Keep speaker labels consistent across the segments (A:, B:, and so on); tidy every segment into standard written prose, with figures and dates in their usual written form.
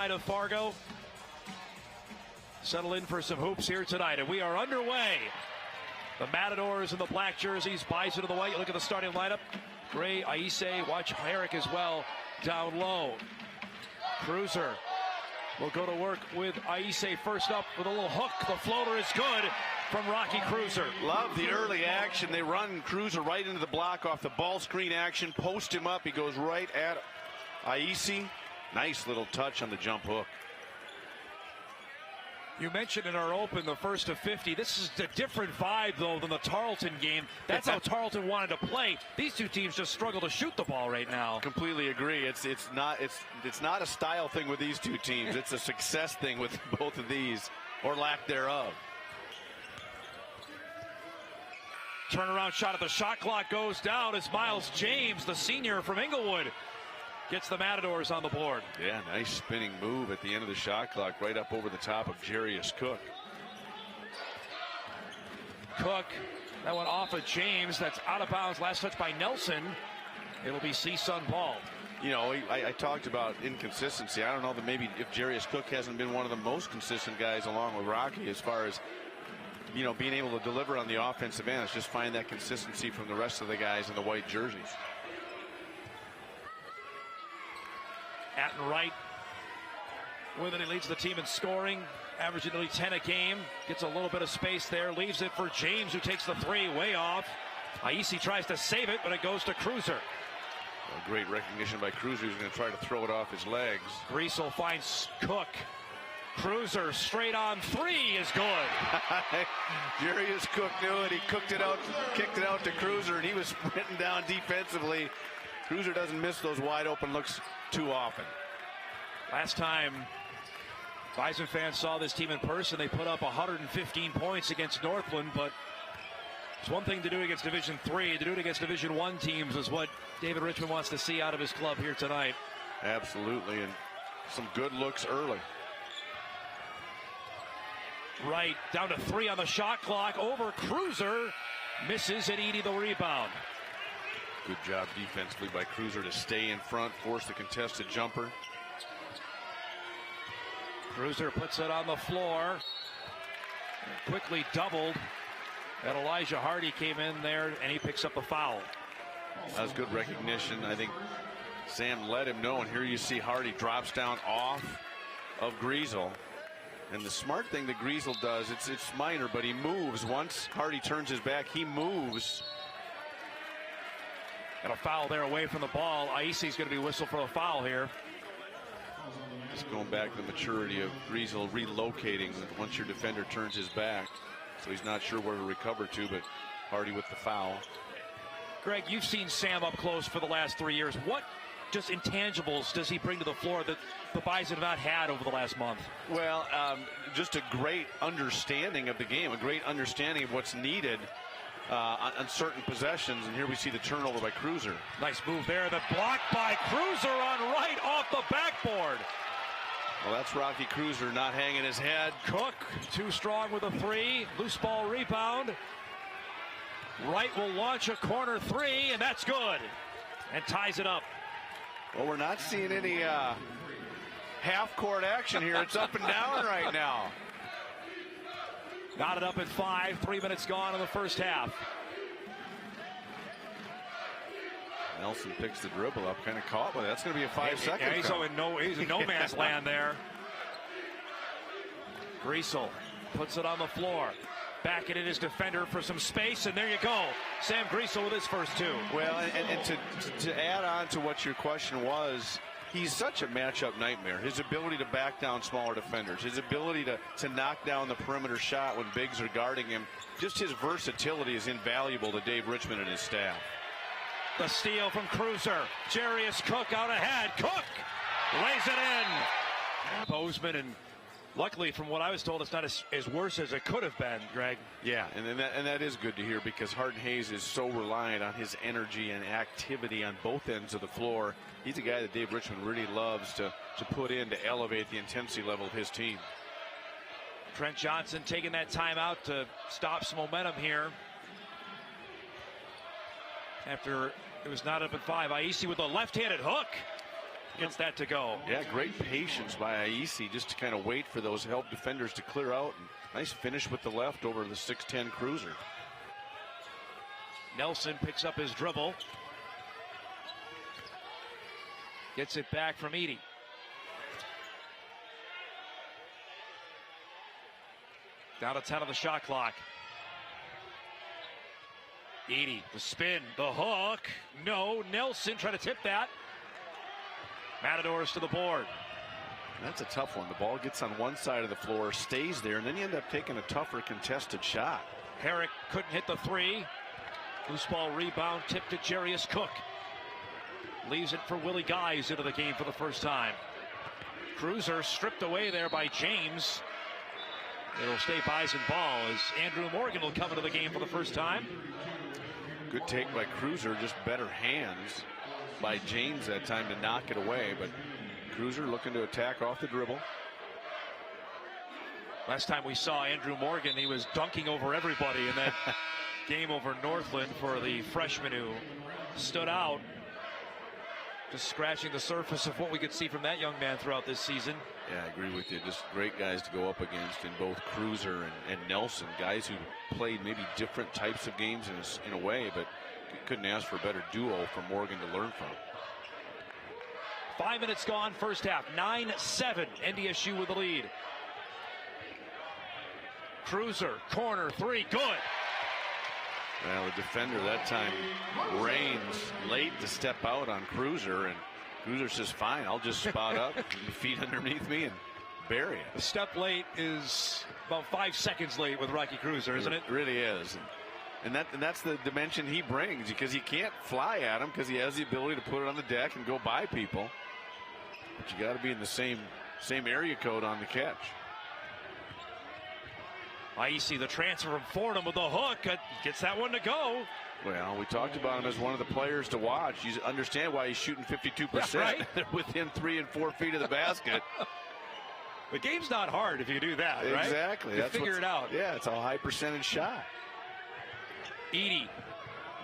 A: Of Fargo settle in for some hoops here tonight, and we are underway. The Matadors in the black jerseys, Bison in the white. You look at the starting lineup: Gray, Aise, watch Herrick as well down low. Cruiser will go to work with Aise first up with a little hook. The floater is good from Rocky Cruiser.
B: Love the early action. They run Cruiser right into the block off the ball screen action, post him up. He goes right at Aise. Nice little touch on the jump hook.
A: You mentioned in our open the first of 50. This is a different vibe, though, than the Tarleton game. That's how Tarleton wanted to play. These two teams just struggle to shoot the ball right now.
B: Completely agree. It's not a style thing with these two teams. It's a success thing with both of these, or lack thereof.
A: Turnaround shot at the shot clock goes down as Miles James, the senior from Inglewood, gets the Matadors on the board.
B: Yeah, nice spinning move at the end of the shot clock, right up over the top of Jarius Cook.
A: Cook, that one off of James. That's out of bounds. Last touch by Nelson. It'll be CSU ball.
B: You know, I talked about inconsistency. I don't know that maybe if Jarius Cook hasn't been one of the most consistent guys along with Rocky as far as, you know, being able to deliver on the offensive end. It's just find that consistency from the rest of the guys in the white jerseys.
A: Atten Wright with it. He leads the team in scoring, averaging nearly 10 a game. Gets a little bit of space there. Leaves it for James, who takes the three way off. Aise tries to save it, but it goes to Cruiser.
B: A great recognition by Cruiser. He's going to try to throw it off his legs.
A: Griesel finds Cook. Cruiser straight on three is good.
B: Jarius Cook knew it. He cooked it out, kicked it out to Cruiser, and he was sprinting down defensively. Cruiser doesn't miss those wide open looks too often.
A: Last time Bison fans saw this team in person, they put up 115 points against Northland, but it's one thing to do against Division III. To do it against Division I teams is what David Richmond wants to see out of his club here tonight.
B: Absolutely, and some good looks early.
A: Right, down to three on the shot clock, over Cruiser, misses and Edie the rebound.
B: Good job defensively by Cruiser to stay in front, force the contested jumper.
A: Cruiser puts it on the floor. Quickly doubled. And Elijah Hardy came in there, and he picks up the foul.
B: That was good recognition. I think Sam let him know, and here you see Hardy drops down off of Griesel. And the smart thing that Griesel does, it's minor, but he moves. Once Hardy turns his back, he moves.
A: And a foul there away from the ball. Aise's going to be whistled for a foul here.
B: Just going back to the maturity of Griesel relocating once your defender turns his back. So he's not sure where to recover to, but Hardy with the foul.
A: Greg, you've seen Sam up close for the last 3 years. What just intangibles does he bring to the floor that the Bison have not had over the last month?
B: Well, just a great understanding of the game, a great understanding of what's needed on certain possessions, and here we see the turnover by Cruiser.
A: Nice move there. The block by Cruiser on right off the backboard.
B: Well, that's Rocky Cruiser not hanging his head.
A: Cook, too strong with a three. Loose ball rebound. Wright will launch a corner three, and that's good. And ties it up.
B: Well, we're not seeing any half-court action here. It's up and down right now.
A: Got it up at 5. 3 minutes gone in the first half.
B: Nelson picks the dribble up, kind of caught with it. That's going to be a 5-second.
A: Yeah, he's in no man's land there. Griesel puts it on the floor. Backing in his defender for some space, and there you go. Sam Griesel with his first two.
B: Well, and to add on to what your question was, he's such a matchup nightmare. His ability to back down smaller defenders, his ability to knock down the perimeter shot when bigs are guarding him, just his versatility is invaluable to Dave Richmond and his staff.
A: The steal from Cruiser. Jarius Cook out ahead. Cook lays it in. Bozeman, and luckily, from what I was told, it's not as worse as it could have been, Greg.
B: Yeah, and that is good to hear, because Hardin Hayes is so reliant on his energy and activity on both ends of the floor. He's a guy that Dave Richmond really loves to put in to elevate the intensity level of his team.
A: Trent Johnson taking that timeout to stop some momentum here. After it was not up at 5. Aise with a left-handed hook. gets that to go.
B: Yeah, great patience by Aisi just to kind of wait for those help defenders to clear out. And nice finish with the left over the 6'10 Cruiser.
A: Nelson picks up his dribble. Gets it back from Edie. Down to 10 on the shot clock. Edie, the spin, the hook. No, Nelson trying to tip that. Matadors to the board.
B: That's a tough one. The ball gets on one side of the floor, stays there, and then you end up taking a tougher contested shot.
A: Herrick couldn't hit the three. Loose ball rebound, tipped to Jarius Cook. Leaves it for Willie Guys into the game for the first time. Cruiser stripped away there by James. It'll stay Bison ball as Andrew Morgan will come into the game for the first time.
B: Good take by Cruiser, just better hands by James that time to knock it away, but Cruiser looking to attack off the dribble.
A: Last time we saw Andrew Morgan, he was dunking over everybody in that game over Northland for the freshman who stood out. Just scratching the surface of what we could see from that young man throughout this season.
B: Yeah, I agree with you. Just great guys to go up against in both Cruiser and Nelson. Guys who played maybe different types of games in a way, but couldn't ask for a better duo for Morgan to learn from.
A: 5 minutes gone, first half. 9-7. NDSU with the lead. Cruiser, corner three, good.
B: Well, the defender that time, Raines, late to step out on Cruiser, and Cruiser says, fine, I'll just spot up, feet underneath me, and bury it.
A: The step late is about 5 seconds late with Rocky Cruiser, isn't it?
B: It really is. And that's the dimension he brings, because you can't fly at him because he has the ability to put it on the deck and go by people. But you got to be in the same area code on the catch.
A: Aisi, the transfer from Fordham with the hook, gets that one to go.
B: Well, we talked about him as one of the players to watch. You understand why he's shooting 52%.
A: Yeah, right?
B: They're within 3 and 4 feet of the basket.
A: The game's not hard if you do that, right?
B: Exactly.
A: You figure it out.
B: Yeah, it's a high percentage shot.
A: Edie.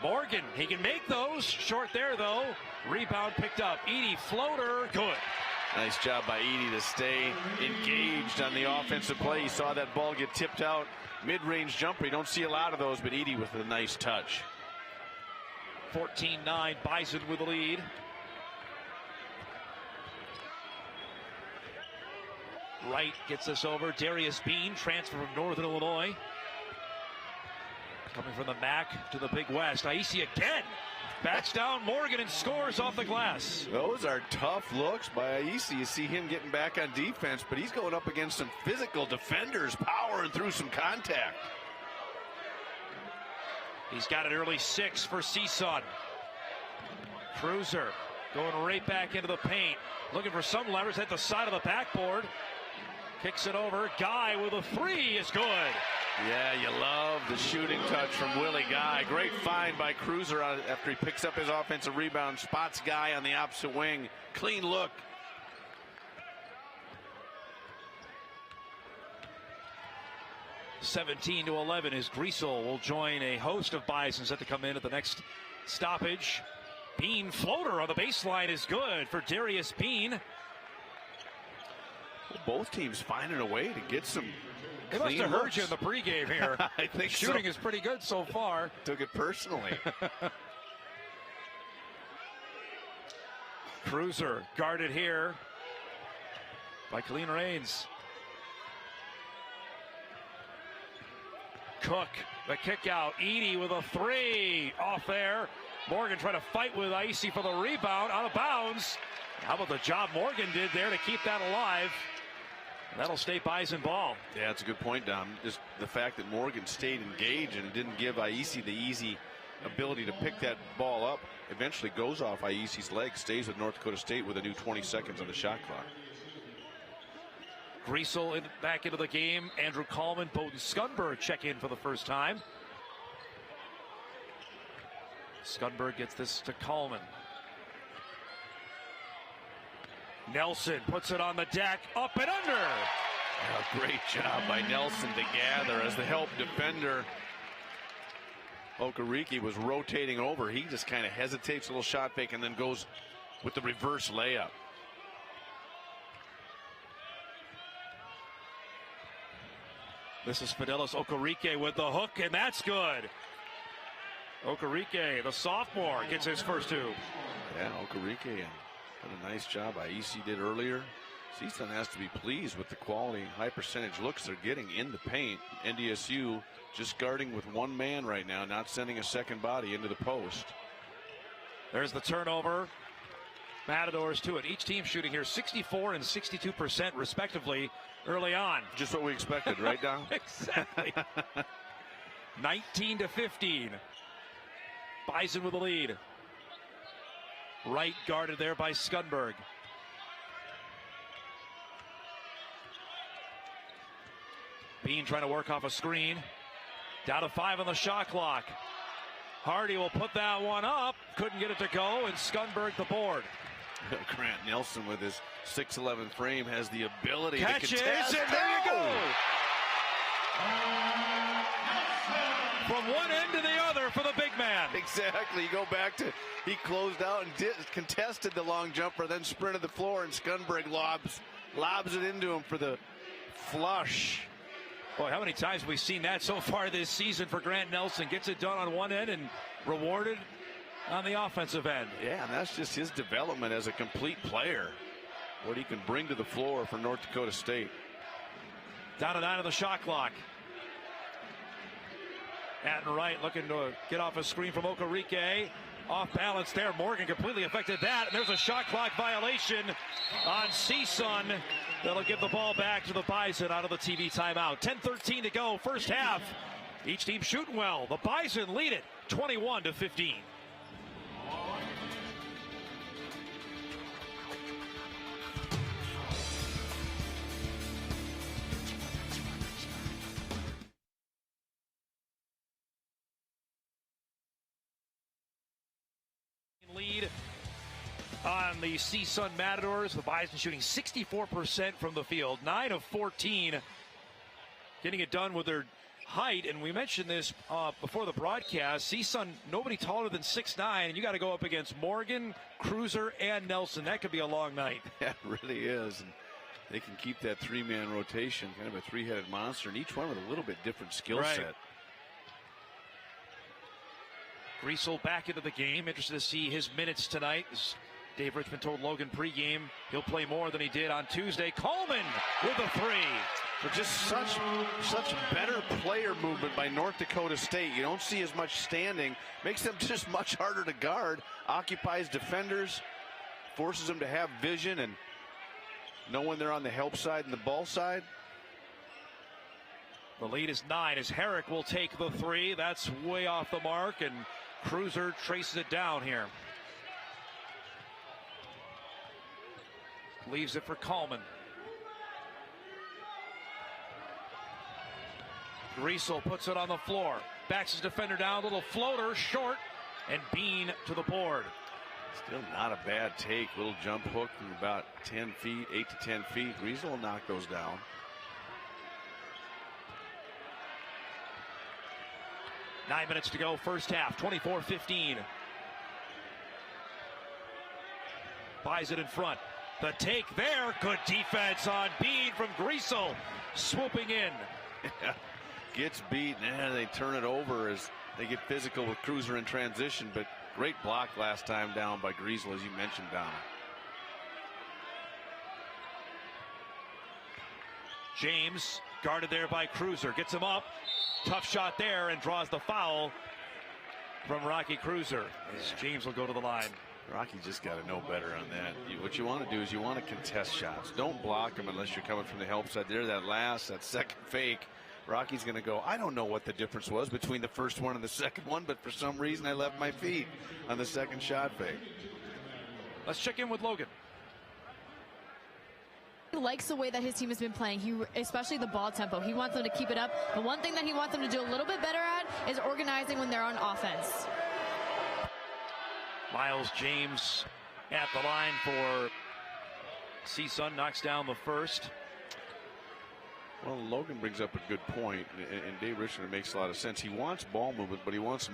A: Morgan, he can make those. Short there, though. Rebound picked up. Edie, floater, good.
B: Nice job by Edie to stay engaged on the offensive play. You saw that ball get tipped out. Mid-range jumper. You don't see a lot of those, but Edie with a nice touch.
A: 14-9, Bison with the lead. Wright gets this over. Darius Bean, transfer from Northern Illinois. Coming from the MAC to the Big West. Aisi again. Backs down Morgan and scores off the glass.
B: Those are tough looks by Aisi. You see him getting back on defense, but he's going up against some physical defenders, powering through some contact.
A: He's got an early 6 for CSU. Cruiser going right back into the paint. Looking for some leverage at the side of the backboard. Kicks it over. Guy with a 3 is good.
B: Yeah, you love the shooting touch from Willie Guy. Great find by Cruiser after he picks up his offensive rebound. Spots Guy on the opposite wing. Clean look.
A: (17-11) as Griesel will join a host of Bison set to come in at the next stoppage. Bean floater on the baseline is good for Darius Bean.
B: Well, both teams finding a way to get some.
A: They must have heard you in the pregame here.
B: I think
A: shooting
B: so.
A: is pretty good so far.
B: Took it personally.
A: Cruiser guarded here by Colleen Raines. Cook, the kick out. Edie with a 3 off there. Morgan trying to fight with Aisi for the rebound. Out of bounds. How about the job Morgan did there to keep that alive? That'll stay Bison ball.
B: Yeah, that's a good point, Dom. Just the fact that Morgan stayed engaged and didn't give Aisi the easy ability to pick that ball up. Eventually goes off Aisi's leg, stays with North Dakota State with a new 20 seconds on the shot clock.
A: Griesel back into the game. Andrew Coleman, Bowden Scunberg check in for the first time. Scunberg gets this to Coleman. Nelson puts it on the deck, up and under.
B: A great job by Nelson to gather as the help defender. Okereke was rotating over. He just kind of hesitates, a little shot fake, and then goes with the reverse layup.
A: This is Fidelis Okereke with the hook, and that's good. Okereke, the sophomore, gets his first two.
B: Yeah, Okereke, what a nice job IEC did earlier. CSUN has to be pleased with the quality, high percentage looks they're getting in the paint. NDSU just guarding with one man right now, not sending a second body into the post.
A: There's the turnover. Matadors to it. Each team shooting here 64 and 62% respectively early on.
B: Just what we expected, right, Don?
A: Exactly. 19-15. Bison with the lead. Right guarded there by Skundberg. Bean trying to work off a screen. Down to 5 on the shot clock. Hardy will put that one up. Couldn't get it to go, and Skundberg the board.
B: Grant Nelson with his 6'11" frame has the ability
A: Catches,
B: to contest.
A: And there you go. From one end to the other for the big man.
B: Exactly. You go back to he closed out and contested the long jumper, then sprinted the floor, and Skundberg lobs it into him for the flush.
A: Boy, how many times have we seen that so far this season for Grant Nelson? Gets it done on one end and rewarded on the offensive end.
B: Yeah, and that's just his development as a complete player. What he can bring to the floor for North Dakota State.
A: Down to 9 on the shot clock. Atten Wright looking to get off a screen from Okereke. Off balance there. Morgan completely affected that. And there's a shot clock violation on CSUN. That'll give the ball back to the Bison out of the TV timeout. 10:13 to go, first half. Each team shooting well. The Bison lead it 21-15. Lead on the CSUN Matadors. The Bison shooting 64% from the field. 9 of 14 getting it done with their height. And we mentioned this before the broadcast. CSUN, nobody taller than 6'9", and you got to go up against Morgan, Cruiser, and Nelson. That could be a long night.
B: Yeah, it really is. And they can keep that three-man rotation, kind of a three-headed monster, and each one with a little bit different skill set.
A: Griesel back into the game. Interested to see his minutes tonight. As Dave Richmond told Logan pregame, he'll play more than he did on Tuesday. Coleman with a three.
B: But just such better player movement by North Dakota State. You don't see as much standing. Makes them just much harder to guard. Occupies defenders. Forces them to have vision and know when they're on the help side and the ball side.
A: The lead is 9 as Herrick will take the three. That's way off the mark, and Cruiser traces it down here. Leaves it for Coleman. Griesel puts it on the floor. Backs his defender down. Little floater, short, and Bean to the board.
B: Still not a bad take. Little jump hook from about 10 feet, 8 to 10 feet. Griesel will knock those down.
A: 9 minutes to go, first half, 24-15. Bison in front. The take there, good defense on Bean from Griesel, swooping in.
B: Gets beat, and they turn it over as they get physical with Cruiser in transition, but great block last time down by Griesel, as you mentioned, Donna.
A: James guarded there by Cruiser, gets him up. Tough shot there and draws the foul from Rocky Cruiser. As James will go to the line.
B: Rocky just got to know better on that. What you want to do is you want to contest shots. Don't block them unless you're coming from the help side. There, that second fake. Rocky's going to go, I don't know what the difference was between the first one and the second one, but for some reason I left my feet on the second shot fake.
A: Let's check in with Logan.
C: He likes the way that his team has been playing, especially the ball tempo. He wants them to keep it up. The one thing that he wants them to do a little bit better at is organizing when they're on offense.
A: Miles James at the line for CSUN, knocks down the first.
B: Well, Logan brings up a good point, and Dave Richmond makes a lot of sense. He wants ball movement, but he wants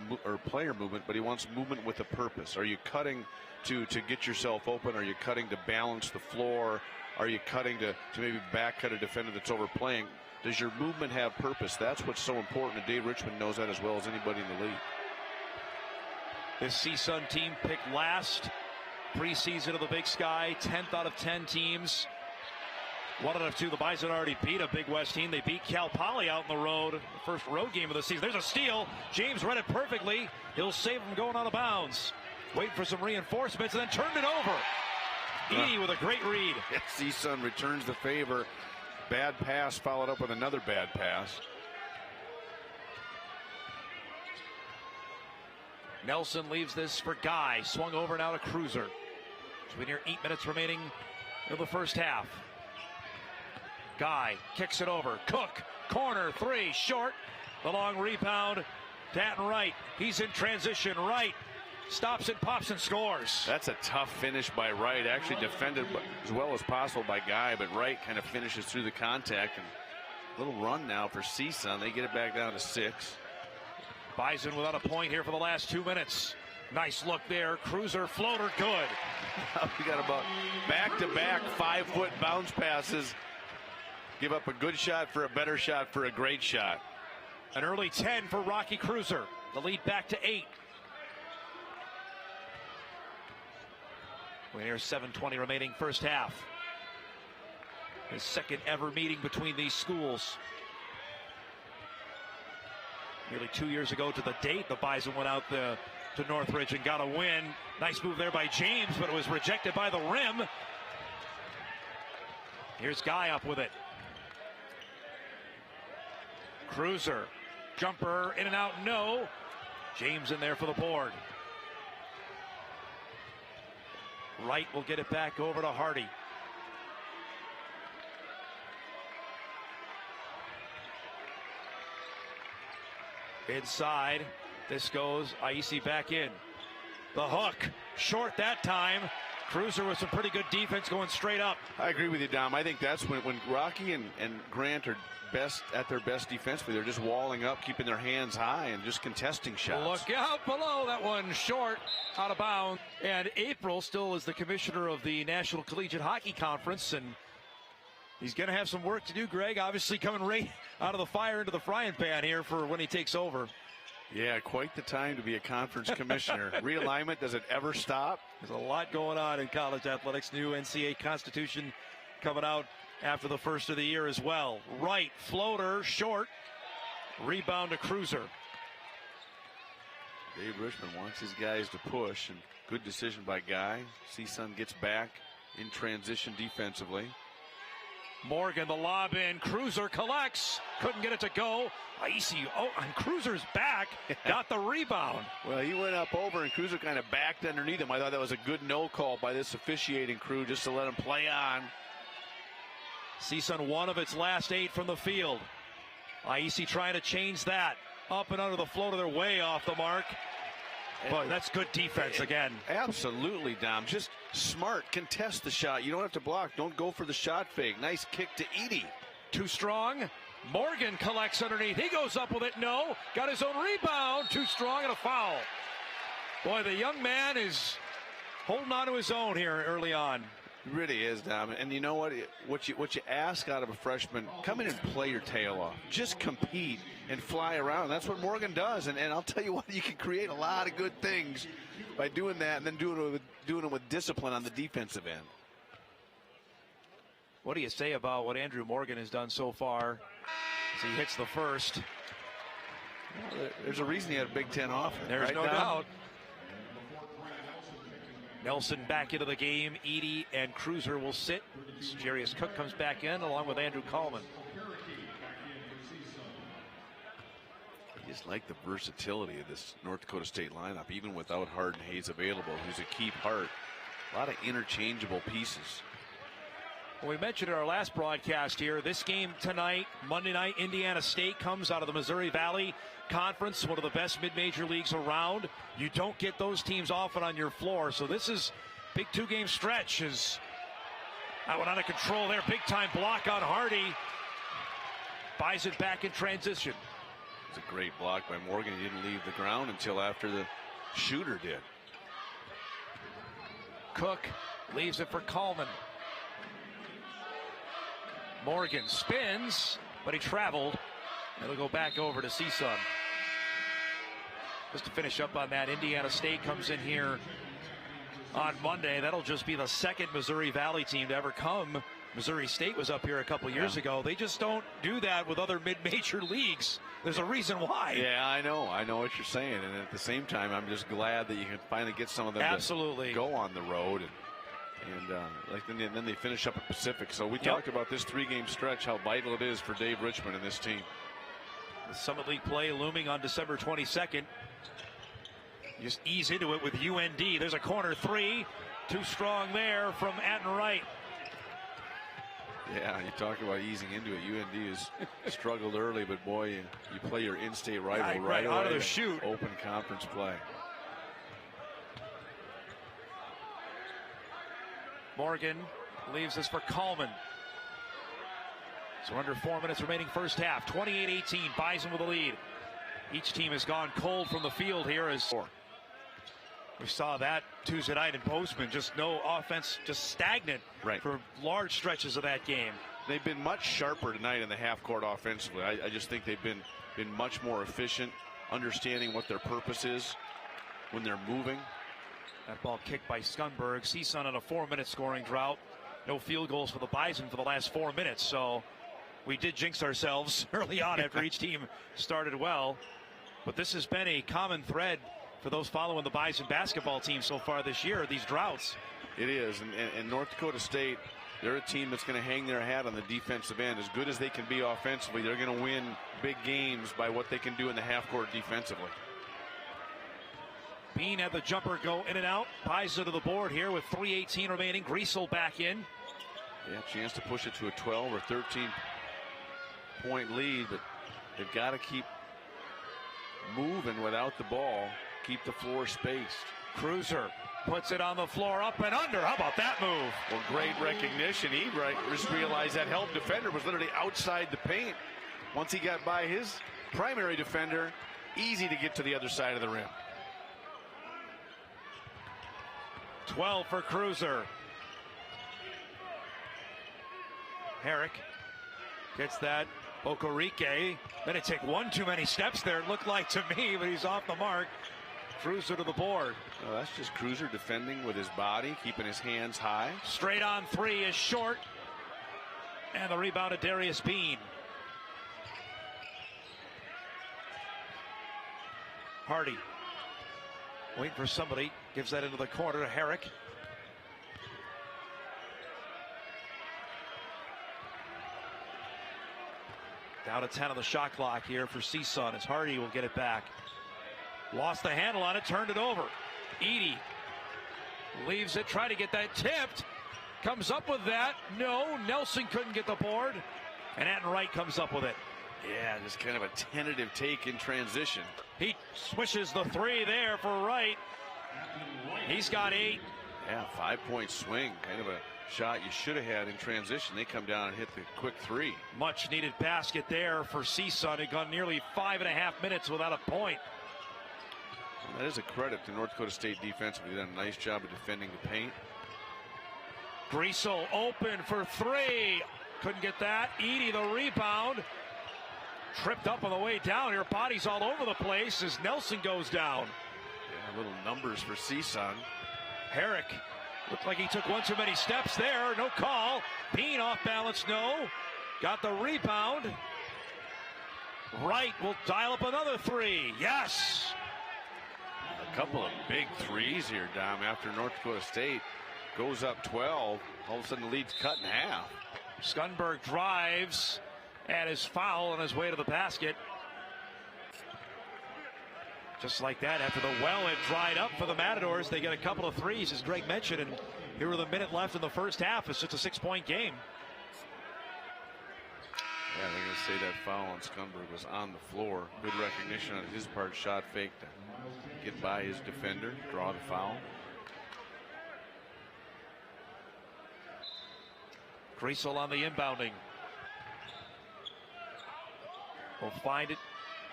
B: player movement, but he wants movement with a purpose. Are you cutting to get yourself open? Are you cutting to balance the floor? Are you cutting to maybe back cut a defender that's overplaying? Does your movement have purpose? That's what's so important, and Dave Richmond knows that as well as anybody in the league.
A: This CSUN team picked last preseason of the Big Sky, 10th out of 10 teams. 1 out of 2, the Bison already beat a Big West team. They beat Cal Poly out on the road, the first road game of the season. There's a steal. James read it perfectly. He'll save him going out of bounds. Waiting for some reinforcements, and then turned it over. Edie with a great read.
B: CSUN returns the favor. Bad pass followed up with another bad pass.
A: Nelson leaves this for Guy. Swung over now to Cruiser. So we near 8 minutes remaining in the first half. Guy kicks it over. Cook, corner, 3, short. The long rebound. Datton Wright. He's in transition. Wright stops and pops and scores.
B: That's a tough finish by Wright. Actually defended as well as possible by Guy, but Wright kind of finishes through the contact. And a little run now for CSUN. They get it back down to 6.
A: Bison without a point here for the last 2 minutes. Nice look there. Cruiser floater, good.
B: We got about back-to-back 5-foot bounce passes. Give up a good shot for a better shot for a great shot.
A: An early 10 for Rocky Cruiser. The lead back to 8. We're near 7:20 remaining first half. The second ever meeting between these schools. Nearly 2 years ago to the date, the Bison went out to Northridge and got a win. Nice move there by James, but it was rejected by the rim. Here's Guy up with it. Cruiser, jumper, in and out, no. James in there for the board. Wright will get it back over to Hardy. Inside, this goes Aisi back in. The hook, short that time. Cruiser with some pretty good defense going straight up.
B: I agree with you, Dom. I think that's when Rocky and Grant are best at their best defensively. They're just walling up, keeping their hands high, and just contesting shots.
A: Look out below, that one short, out of bounds. And April still is the commissioner of the National Collegiate Hockey Conference, and he's going to have some work to do, Greg. Obviously coming right out of the fire into the frying pan here for when he takes over.
B: Yeah, quite the time to be a conference commissioner. Realignment, does it ever stop?
A: There's a lot going on in college athletics. New NCAA Constitution coming out after the first of the year as well. Right, floater, short. Rebound to Cruiser.
B: Dave Richmond wants his guys to push, and good decision by Guy. CSUN gets back in transition defensively.
A: Morgan, the lob in. Cruiser collects. Couldn't get it to go. Aisi, and Cruiser's back. Got the rebound.
B: Well, he went up over, and Cruiser kind of backed underneath him. I thought that was a good no call by this officiating crew just to let him play on.
A: CSUN 1 of its last 8 from the field. Aisi trying to change that. Up and under the floater. They're way off the mark. Boy, that's good defense again.
B: Absolutely, Dom. Just smart. Contest the shot. You don't have to block. Don't go for the shot fake. Nice kick to Edie.
A: Too strong. Morgan collects underneath. He goes up with it. No. Got his own rebound. Too strong and a foul. Boy, the young man is holding on to his own here early on.
B: It really is, Dom. And you know what? What you ask out of a freshman, come in and play your tail off. Just compete and fly around. That's what Morgan does. And I'll tell you what, you can create a lot of good things by doing that and then doing it with discipline on the defensive end.
A: What do you say about what Andrew Morgan has done so far as he hits the first?
B: Well, there's a reason he had a Big Ten offense.
A: There's
B: right,
A: no
B: Dom?
A: doubt. Nelson back into the game. Edie and Cruiser will sit. Jarius Cook comes back in along with Andrew Coleman.
B: I just like the versatility of this North Dakota State lineup, even without Hardin Hayes available, who's a key part. A lot of interchangeable pieces.
A: Well, we mentioned in our last broadcast here, this game tonight, Monday night, Indiana State comes out of the Missouri Valley Conference, one of the best mid-major leagues around. You don't get those teams often on your floor, so this is big 2-game stretch. That one out of control there. Big time block on Hardy. Bison back in transition.
B: It's a great block by Morgan. He didn't leave the ground until after the shooter did.
A: Cook leaves it for Coleman. Morgan spins, but he traveled. It'll go back over to CSU. Just to finish up on that, Indiana State comes in here on Monday. That'll just be the second Missouri Valley team to ever come. Missouri State was up here a couple years ago. They just don't do that with other mid-major leagues. There's a reason why.
B: Yeah, I know what you're saying, and at the same time, I'm just glad that you can finally get some of them to go on the road, and then they finish up at Pacific. So we talked about this 3-game stretch, how vital it is for Dave Richmond and this team.
A: The Summit League play looming on December 22nd. Just ease into it with UND. There's a corner three, too strong there from Atten Wright.
B: Yeah, you talk about easing into it. UND has struggled early, but boy, you play your in-state rival right
A: out of the shoot.
B: Open conference play.
A: Morgan leaves this for Coleman. So under 4 minutes remaining first half. 28-18, Bison with the lead. Each team has gone cold from the field here as we saw that Tuesday night in Postman. Just no offense, just stagnant for large stretches of that game.
B: They've been much sharper tonight in the half court offensively. I just think they've been much more efficient, understanding what their purpose is when they're moving.
A: That ball kicked by Skunberg. CSUN on a 4-minute scoring drought. No field goals for the Bison for the last 4 minutes. So we did jinx ourselves early on after each team started well. But this has been a common thread for those following the Bison basketball team so far this year, these droughts.
B: It is, and North Dakota State, they're a team that's going to hang their hat on the defensive end. As good as they can be offensively, they're going to win big games by what they can do in the half court defensively.
A: Bean had the jumper go in and out. Bison to the board here with 3:18 remaining. Griesel back in.
B: Yeah, chance to push it to a 12 or 13 point lead, but they've got to keep moving without the ball. Keep the floor spaced.
A: Cruiser puts it on the floor, up and under. How about that move?
B: Well, great recognition. He just realized that help defender was literally outside the paint. Once he got by his primary defender, easy to get to the other side of the rim.
A: 12 for Cruiser. Herrick gets that. Okereke. Then it took one too many steps there, it looked like to me, but he's off the mark. Cruiser to the board.
B: Oh, that's just Cruiser defending with his body, keeping his hands high.
A: Straight on three is short. And the rebound to Darius Bean. Hardy waiting for somebody. Gives that into the corner to Herrick. Down to 10 on the shot clock here for CSUN as Hardy will get it back. Lost the handle on it, turned it over. Edey leaves it, trying to get that tipped. Comes up with that. No, Nelson couldn't get the board. And Atten Wright comes up with it.
B: Yeah, just kind of a tentative take in transition.
A: He swishes the three there for Wright. He's got 8.
B: Yeah, 5-point swing. Kind of a shot you should have had in transition. They come down and hit the quick three.
A: Much needed basket there for CSUN. It gone nearly 5.5 minutes without a point.
B: That is a credit to North Dakota State defensively. They've done a nice job of defending the paint.
A: Griesel open for 3. Couldn't get that. Edey the rebound. Tripped up on the way down here. Bodies all over the place as Nelson goes down.
B: Yeah, little numbers for CSUN.
A: Herrick looked like he took one too many steps there. No call. Bean off balance, no. Got the rebound. Wright will dial up another 3. Yes.
B: A couple of big threes here, Dom, after North Dakota State goes up 12. All of a sudden the lead's cut in half.
A: Skunberg drives and is foul on his way to the basket. Just like that, after the well had dried up for the Matadors, they get a couple of threes, as Greg mentioned, and here with a minute left in the first half. It's just a 6-point game.
B: Yeah, they're going to say that foul on Skunberg was on the floor. Good recognition on his part, shot fake to get by his defender, draw the foul.
A: Griesel on the inbounding. will find it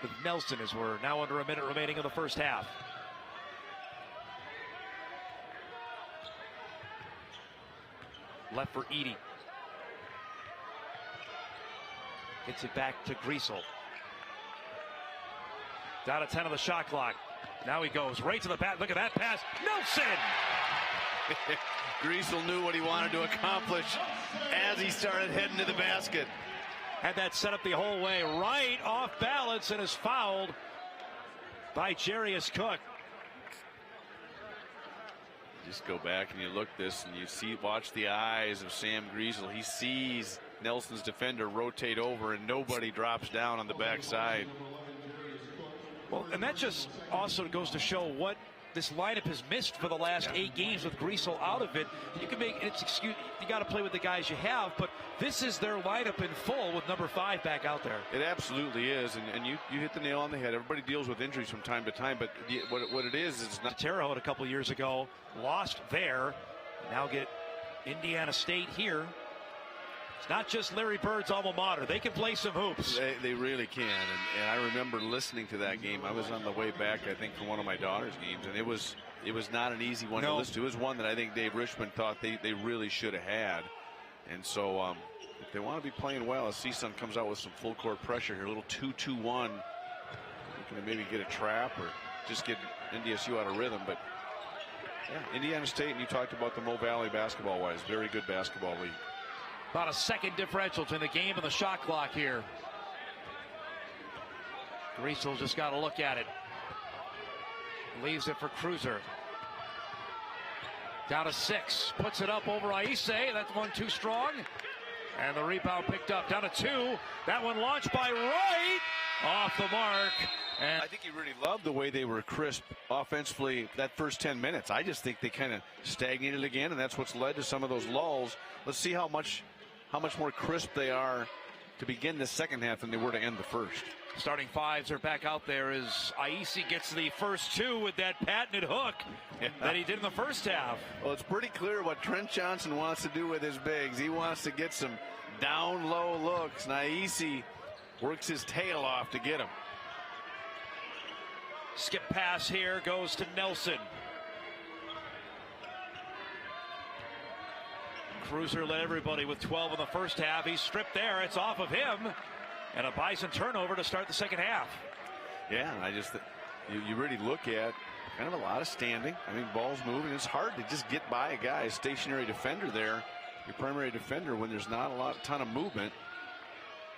A: with Nelson as we're now under a minute remaining in the first half. Left for Edie. Gets it back to Griesel. Down to 10 on the shot clock. Now he goes right to the bat. Look at that pass. Nelson!
B: Griesel knew what he wanted to accomplish as he started heading to the basket.
A: Had that set up the whole way, right off balance, and is fouled by Jarius Cook.
B: Just go back and you look this and you watch the eyes of Sam Griesel. He sees Nelson's defender rotate over and nobody drops down on the backside.
A: Well, and that just also goes to show what this lineup has missed for the last 8 games with Griesel out of it. You can make it's excuse. You got to play with the guys you have, but this is their lineup in full with number 5 back out there.
B: It absolutely is, and you hit the nail on the head. Everybody deals with injuries from time to time, but what it is it's not.
A: Terre Haute a couple years ago lost there. Now get Indiana State here. It's not just Larry Bird's alma mater. They can play some hoops.
B: They really can. And I remember listening to that game. I was on the way back, I think, from one of my daughter's games, and it was not an easy one to listen to. It was one that I think Dave Richmond thought they really should have had. And so if they want to be playing well, as CSUN comes out with some full court pressure here, a little 2-2-1, you can maybe get a trap or just get NDSU out of rhythm. But yeah, Indiana State, and you talked about the Mo Valley basketball-wise, very good basketball league.
A: About a second differential between the game and the shot clock here. Griesel just got to look at it. Leaves it for Cruiser. Down to 6. Puts it up over Aise. That's one too strong. And the rebound picked up. Down to 2. That one launched by Wright. Off the mark. And
B: I think he really loved the way they were crisp offensively that first 10 minutes. I just think they kind of stagnated again, and that's what's led to some of those lulls. Let's see how much more crisp they are to begin the second half than they were to end the first.
A: Starting 5s are back out there as Aise gets the first 2 with that patented hook that he did in the first half.
B: Well, it's pretty clear what Trent Johnson wants to do with his bigs. He wants to get some down low looks, and Aise works his tail off to get him.
A: Skip pass here goes to Nelson. Cruiser led everybody with 12 in the first half. He's stripped there. It's off of him. And a Bison turnover to start the second half.
B: Yeah, I just, you really look at kind of a lot of standing. I mean, ball's moving. It's hard to just get by a guy, a stationary defender there, your primary defender, when there's not a ton of movement.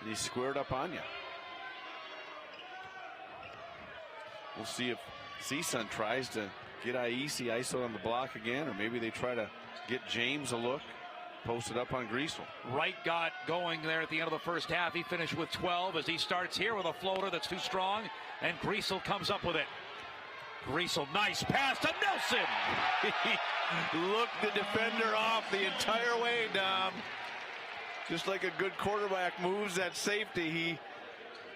B: And he's squared up on you. We'll see if CSUN tries to get ISO on the block again, or maybe they try to get James a look. Posted up on Griesel.
A: Wright got going there at the end of the first half. He finished with 12 as he starts here with a floater that's too strong, and Griesel comes up with it. Griesel, nice pass to Nelson.
B: Looked the defender off the entire way, Dom. Just like a good quarterback moves that safety,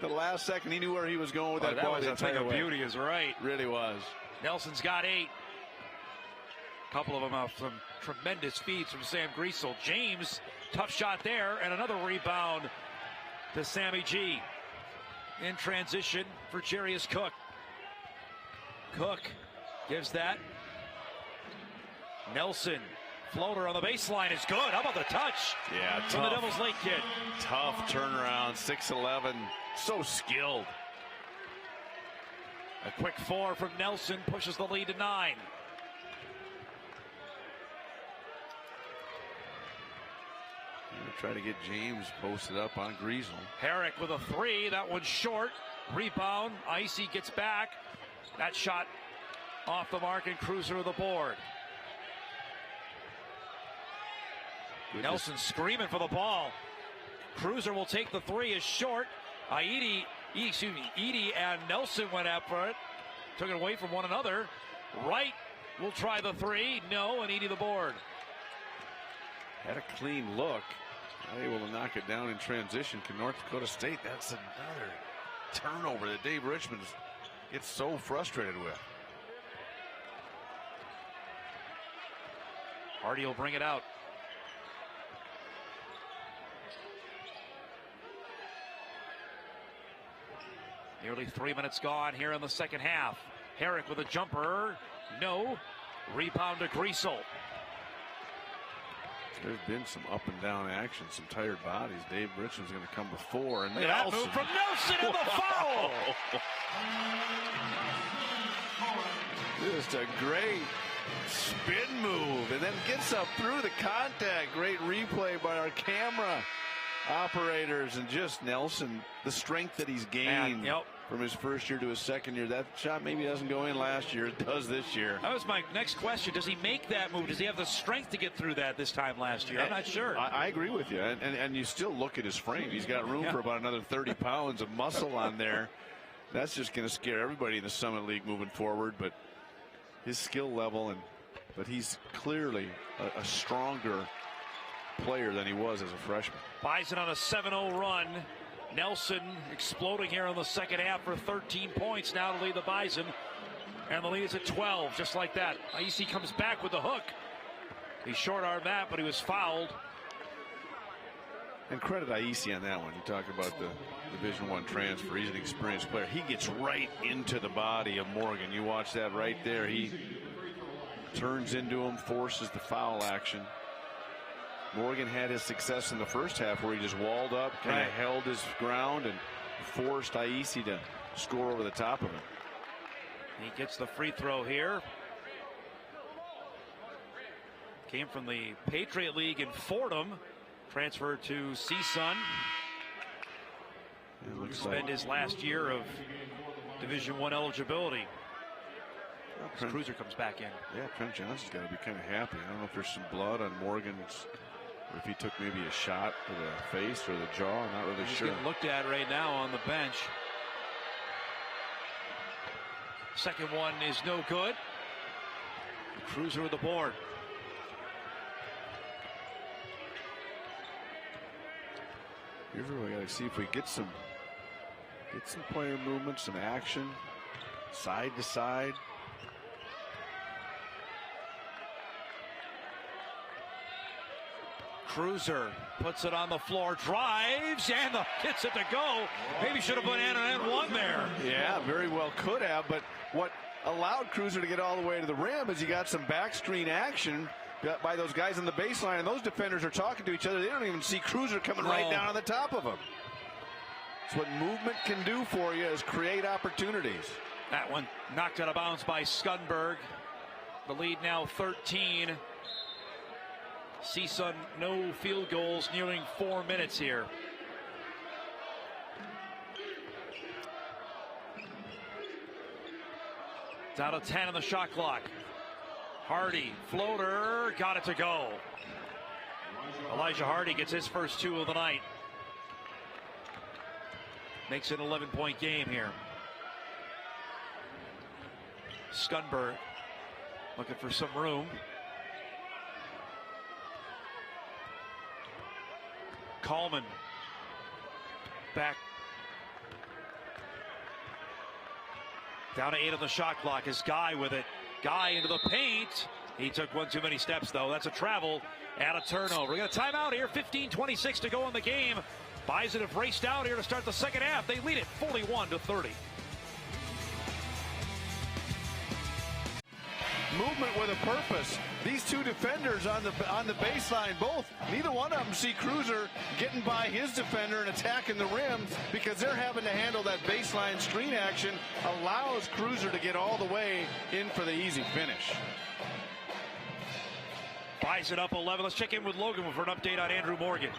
B: the last second he knew where he was going with that ball.
A: That was a thing of beauty, is right.
B: Really was.
A: Nelson's got 8. A couple of them off some tremendous feeds from Sam Griesel. James, tough shot there, and another rebound to Sammy G. In transition for Jarius Cook. Cook gives that. Nelson, floater on the baseline is good. How about the touch?
B: Yeah,
A: from the Devil's Lake kid.
B: Tough turnaround, 6'11", so skilled.
A: A quick 4 from Nelson pushes the lead to 9.
B: Try to get James posted up on Griesel.
A: Herrick with a 3. That one's short. Rebound. Icy gets back. That shot off the mark, and Cruiser with the board. Nelson screaming for the ball. Cruiser will take the 3. Is short. Edie and Nelson went after it. Took it away from one another. Wright will try the 3. No, and Edie the board.
B: Had a clean look. Not able to knock it down in transition. Can North Dakota State? That's another turnover that Dave Richmond gets so frustrated with.
A: Hardy will bring it out. Nearly 3 minutes gone here in the second half. Herrick with a jumper. No. Rebound to Griesel.
B: There's been some up and down action, some tired bodies. Dave Richmond's going to come before. And
A: that move from Nelson in the foul.
B: Just a great spin move, and then gets up through the contact. Great replay by our camera operators, and just Nelson, the strength that he's gained from his first year to his second year. That shot maybe doesn't go in last year, it does this year.
A: That was my next question. Does he make that move? Does he have the strength to get through that this time last year? I'm not sure.
B: I agree with you, and you still look at his frame. He's got room for about another 30 pounds of muscle on there. That's just going to scare everybody in the Summit League moving forward, but his skill level, but he's clearly a stronger player than he was as a freshman.
A: Bison on a 7-0 run. Nelson exploding here in the second half for 13 points now to lead the Bison. And the lead is at 12, just like that. Aisi comes back with the hook. He short-armed that, but he was fouled.
B: And credit Aisi on that one. You talk about the Division I transfer. He's an experienced player. He gets right into the body of Morgan. You watch that right there. He turns into him, forces the foul action. Morgan had his success in the first half where he just walled up, kind of held his ground, and forced Aisi to score over the top of him.
A: He gets the free throw here. Came from the Patriot League in Fordham. Transferred to CSUN. Spent his last year of Division I eligibility. Well, Cruiser comes back in.
B: Yeah, Trent Johnson's got to be kind of happy. I don't know if there's some blood on Morgan's, or if he took maybe a shot to the face or the jaw. I'm not really sure.
A: He's getting looked at right now on the bench. Second one is no good. Cruiser with the board.
B: Here's where we got to see if we get some player movement, some action, side to side.
A: Cruiser puts it on the floor, drives, and gets it to go. Maybe should have put and one there.
B: Yeah, very well could have, but what allowed Cruiser to get all the way to the rim is you got some back screen action by those guys on the baseline, and those defenders are talking to each other. They don't even see Cruiser coming right down on the top of them. It's what movement can do for you, is create opportunities.
A: That one knocked out of bounds by Skunberg. The lead now 13. CSUN no field goals, nearing 4 minutes here. Down to 10 on the shot clock. Hardy, floater, got it to go. Elijah Hardy gets his first 2 of the night. Makes it an 11-point game here. Skunberg looking for some room. Coleman back. Down to 8 on the shot clock. His Guy with it. Guy into the paint. He took one too many steps, though. That's a travel and a turnover. We got a timeout here. 15:26 to go in the game. Bison have raced out here to start the second half. They lead it 41-30.
B: Movement with a purpose. These two defenders on the baseline, neither one of them see Cruiser getting by his defender and attacking the rim, because they're having to handle that baseline screen action. Allows Cruiser to get all the way in for the easy finish.
A: Bison up 11. Let's check in with Logan for an update on Andrew Morgan.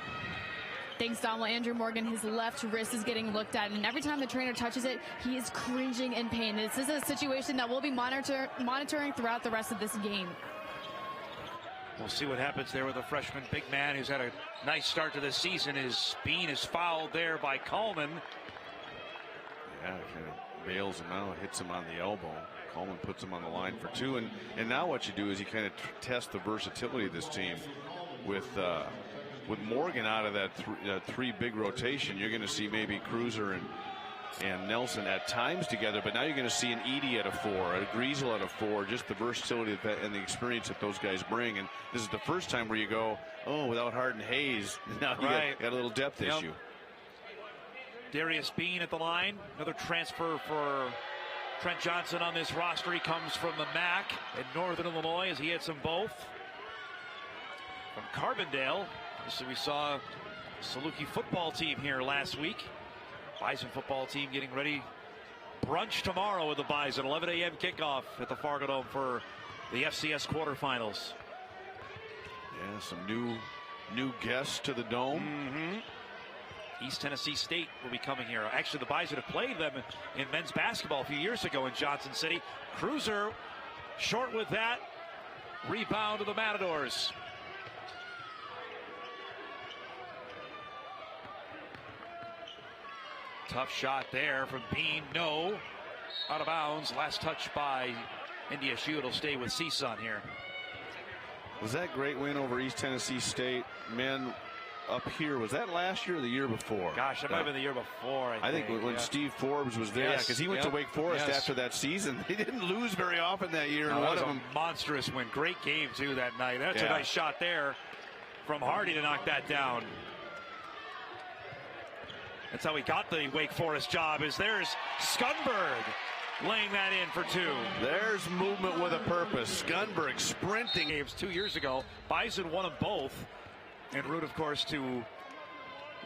C: Thanks, Don. Well, Andrew Morgan, his left wrist is getting looked at, and every time the trainer touches it, he is cringing in pain. This is a situation that we'll be monitoring throughout the rest of this game.
A: We'll see what happens there with a freshman big man who's had a nice start to this season. His Bean is fouled there by Coleman.
B: Yeah, kind of bails him out, hits him on the elbow. Coleman puts him on the line for 2, and now what you do is you kind of test the versatility of this team with Morgan out of that three big rotation. You're going to see maybe Cruiser and Nelson at times together, but now you're going to see an Edey at a 4, a Griesel at a 4, just the versatility and the experience that those guys bring. And this is the first time where you go, oh, without Hardin Hayes, now you got a little depth issue.
A: Darius Bean at the line. Another transfer for Trent Johnson on this roster. He comes from the MAC in Northern Illinois as he hits them both. From Carbondale, obviously we saw Saluki football team here last week. Bison football team getting ready. Brunch tomorrow with the Bison. 11 a.m. kickoff at the Fargo Dome for the FCS quarterfinals.
B: Yeah, some new guests to the Dome.
A: East Tennessee State will be coming here. Actually, the Bison have played them in men's basketball a few years ago in Johnson City. Cruiser short with that. Rebound to the Matadors. Tough shot there from Bean. No. Out of bounds. Last touch by NDSU. It'll stay with CSUN here.
B: Was that great win over East Tennessee State? Men up here, was that last year or the year before?
A: Gosh, that might have been the year before. I think
B: when Steve Forbes was there, because he went to Wake Forest after that season. They didn't lose very often that year.
A: No, that was a monstrous win. Great game, too, that night. That's a nice shot there from Hardy to knock that down. That's how he got the Wake Forest job. There's Skunberg laying that in for two.
B: There's movement with a purpose. Skunberg sprinting.
A: Games 2 years ago. Bison won them both. En route, of course, to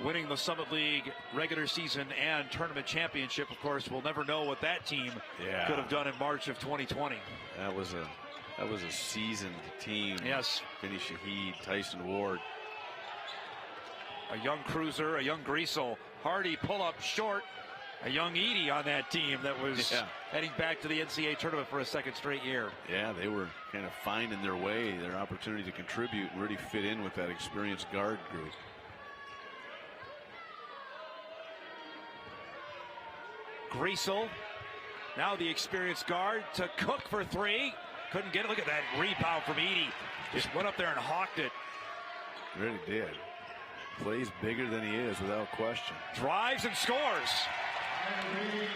A: winning the Summit League regular season and tournament championship. Of course, we'll never know what that team could have done in March of 2020.
B: That was a seasoned team.
A: Yes.
B: Vinny Shaheed, Tyson Ward.
A: A young Cruiser, a young Greasel. Hardy pull up short. A young Edie on that team that was heading back to the NCAA tournament for a second straight year. Yeah, they were kind of finding their way, their opportunity to contribute and really fit in with that experienced guard group. Greasel, now the experienced guard to Cook for three. Couldn't get it. Look at that rebound from Edie. Just went up there and hawked it.
B: Really did. Plays bigger than he is without question.
A: Drives and scores.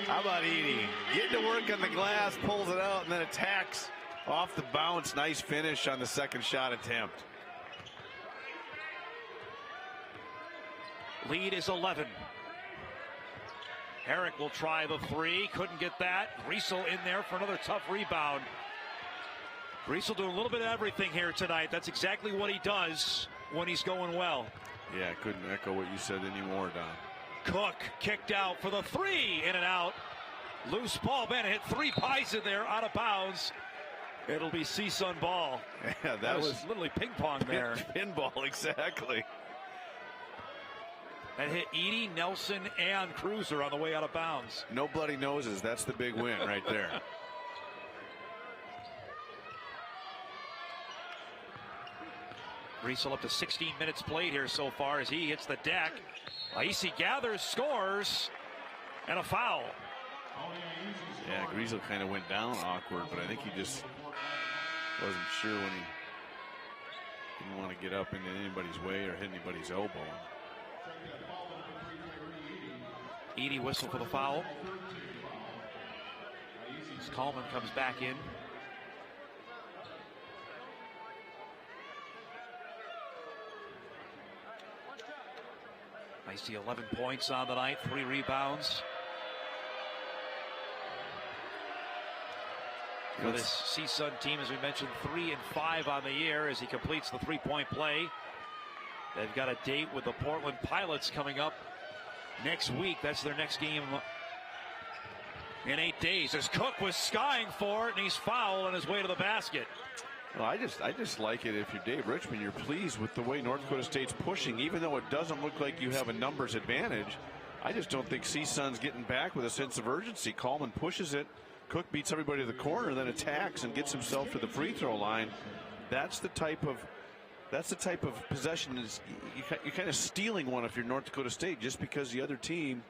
B: How about Edie? Getting to work on the glass, pulls it out, and then attacks off the bounce. Nice finish on the second shot attempt.
A: Lead is 11. Herrick will try the three. Couldn't get that. Greasel in there for another tough rebound. Greasel doing a little bit of everything here tonight. That's exactly what he does when he's going well. Yeah, I couldn't echo what you said anymore, Don. Cook kicked out for the three, in and out. Loose ball. Man, it hit three Bison there out of bounds. It'll be CSUN ball. Yeah, that was literally ping pong there. Pinball, exactly. That hit Edie, Nelson, and Cruiser on the way out of bounds. No bloody noses. That's the big win right there. Greasel up to 16 minutes played here so far as he hits the deck. Aisi gathers, scores, and a foul. Yeah, Greasel kind of went down awkward, but I think he just wasn't sure when he didn't want to get up into anybody's way or hit anybody's elbow. Edie whistle for the foul. As Coleman comes back in. I see 11 points on the night, 3 rebounds. For this CSUN team, as we mentioned, 3 and 5 on the year as he completes the three-point play. They've got a date with the Portland Pilots coming up next week. That's their next game in 8 days. As Cook was skying for it, and he's fouled on his way to the basket. Well, I just like it if you're Dave Richmond, you're pleased with the way North Dakota State's pushing, even though it doesn't look like you have a numbers advantage. I just don't think CSUN's getting back with a sense of urgency. Coleman pushes it. Cook beats everybody to the corner, then attacks and gets himself to the free throw line. That's the type of possession is you're kind of stealing one if you're North Dakota State, just because the other team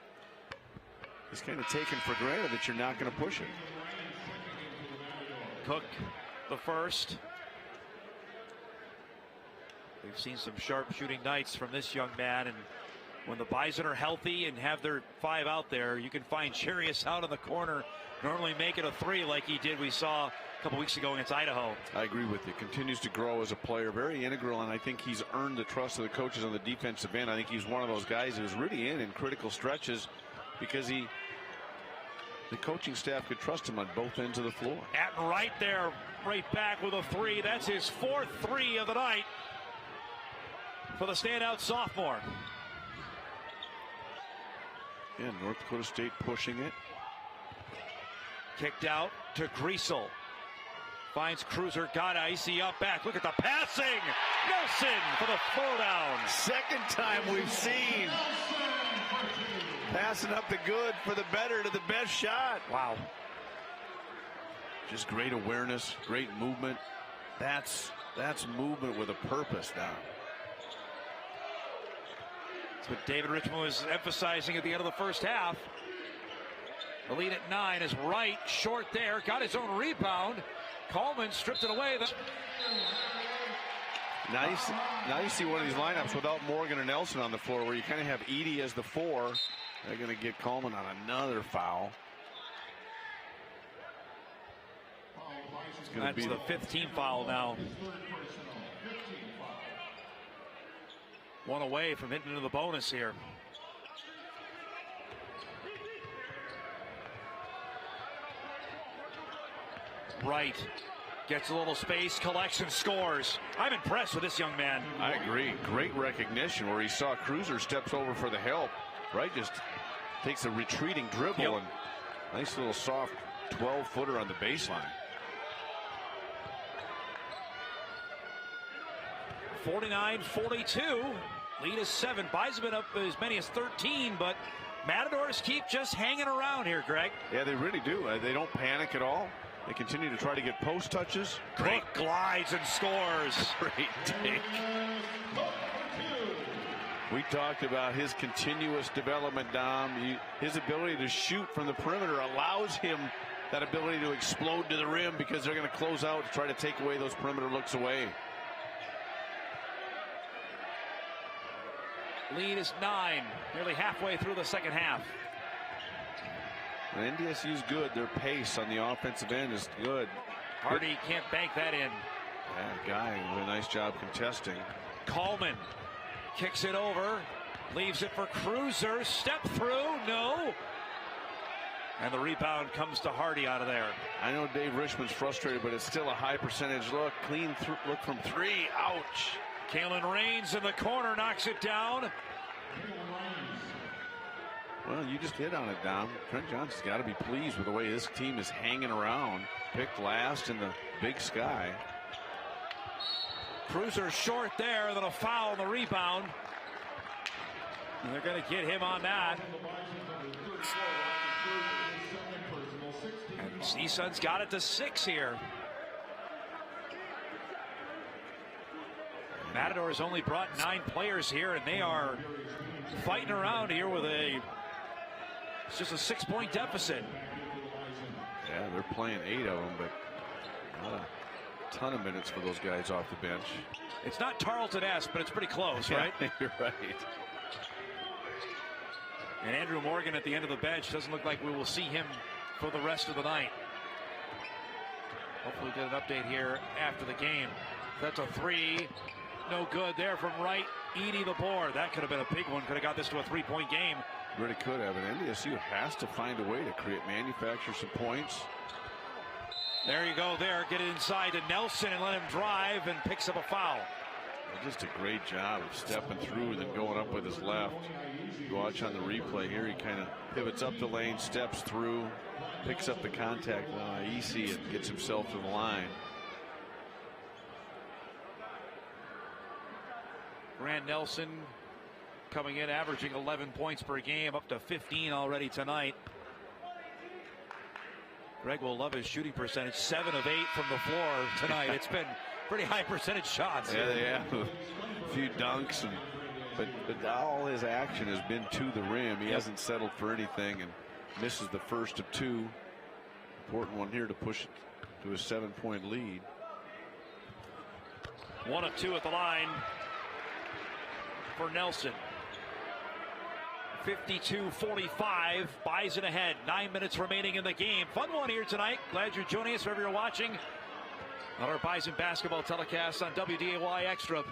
A: is kind of taken for granted that you're not going to push it. Cook, the first. We've seen some sharp shooting nights from this young man, and when the Bison are healthy and have their 5 out there, you can find Charius out in the corner, normally make it a 3 like he did. We saw couple weeks ago against Idaho.
B: I agree with you. Continues to grow as a player, very integral, and I think he's earned the trust of the coaches on the defensive end. I think he's one of those guys who's really in critical stretches because the coaching staff could trust him on both ends of the floor.
A: Atten right there, right back with a three. That's his 4th three of the night for the standout sophomore.
B: Yeah, North Dakota State pushing it.
A: Kicked out to Griesel. Finds Cruiser, got icy up back. Look at the passing. Nelson for the throwdown.
B: Second time we've seen. Passing up the good for the better to the best shot.
A: Wow.
B: Just great awareness, great movement. That's movement with a purpose now.
A: That's what David Richmond was emphasizing at the end of the first half. The lead at 9 is Wright, short there, got his own rebound. Coleman stripped it away.
B: Now you see one of these lineups without Morgan and Nelson on the floor where you kind of have Edey as the 4. They're going to get Coleman on another foul.
A: That's the 5th team foul now. One away from hitting into the bonus here. Wright gets a little space, collects and scores. I'm impressed with this young man.
B: I agree. Great recognition where he saw Cruiser steps over for the help. Wright just takes a retreating dribble and nice little soft 12-footer on the baseline.
A: 49-42. Lead is 7. Bison been up as many as 13, but Matadors keep just hanging around here, Greg.
B: Yeah, they really do. They don't panic at all. They continue to try to get post touches.
A: Great glides and scores.
B: Great take. We talked about his continuous development, Dom. His ability to shoot from the perimeter allows him that ability to explode to the rim because they're going to close out to try to take away those perimeter looks away.
A: Lead is 9, nearly halfway through the second half.
B: When NDSU's good, their pace on the offensive end is good.
A: Hardy can't bank that in.
B: Yeah, Guy with a nice job contesting.
A: Coleman kicks it over, leaves it for Cruiser. Step through, no. And the rebound comes to Hardy out of there.
B: I know Dave Richmond's frustrated, but it's still a high percentage look. Clean look from 3. Ouch.
A: Kalen Rains in the corner knocks it down.
B: Well, you just hit on it, Dom. Trent Johnson's got to be pleased with the way this team is hanging around. Picked last in the Big Sky.
A: Cruiser short there, then a foul on the rebound. And they're going to get him on that. And CSUN's got it to 6 here. Matadors only brought 9 players here, and they are fighting around here with it's just a 6-point deficit.
B: Yeah, they're playing 8 of them, but not a ton of minutes for those guys off the bench.
A: It's not Tarleton-esque, but it's pretty close, right?
B: You're right.
A: And Andrew Morgan at the end of the bench. Doesn't look like we will see him for the rest of the night. Hopefully get an update here after the game. That's a 3. No good there from Wright. Edey the board. That could have been a big one. Could have got this to a 3-point game.
B: Really could have. And NDSU has to find a way to manufacture some points.
A: There you go there. Get it inside to Nelson and let him drive and picks up a foul.
B: Just a great job of stepping through and then going up with his left. You watch on the replay here, he kind of pivots up the lane, steps through, picks up the contact easy and gets himself to the line.
A: Grant Nelson coming in, averaging 11 points per game, up to 15 already tonight. Greg will love his shooting percentage. 7 of 8 from the floor tonight. It's been pretty high percentage shots.
B: Yeah, they have a few dunks, but all his action has been to the rim. He hasn't settled for anything and misses the first of 2. Important one here to push it to a 7-point lead.
A: 1 of 2 at the line for Nelson. 52-45, Bison ahead. 9 minutes remaining in the game. Fun one here tonight. Glad you're joining us wherever you're watching on our Bison basketball telecast on WDAY Extra.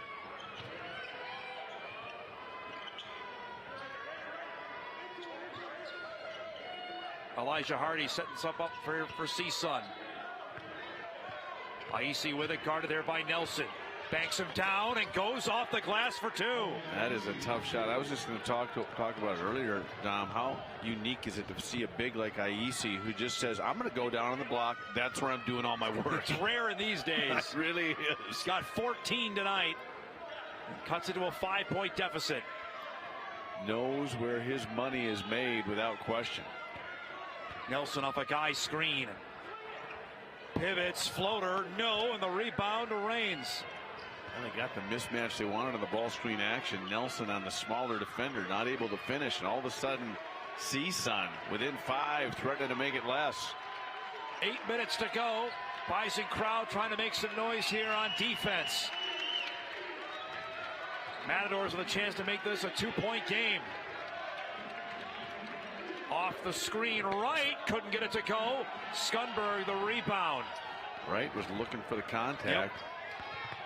A: Elijah Hardy setting something up for C-Sun. Aisi with it, guarded there by Nelson. Banks him down and goes off the glass for two.
B: That is a tough shot. I was just going to talk about it earlier, Dom. How unique is it to see a big like Aisi who just says, I'm going to go down on the block. That's where I'm doing all my work.
A: It's rare in these days.
B: It really is.
A: He's got 14 tonight. Cuts into a 5-point deficit.
B: Knows where his money is made without question.
A: Nelson off a guy's screen. Pivots, floater, no, and the rebound to Reigns.
B: And they got the mismatch they wanted on the ball screen action. Nelson on the smaller defender, not able to finish, and all of a sudden, C-Sun within 5, threatening to make it less.
A: 8 minutes to go. Bison crowd trying to make some noise here on defense. Matadors with a chance to make this a 2-point game. Off the screen right, couldn't get it to go. Skunberg the rebound.
B: Wright was looking for the contact.
A: Yep.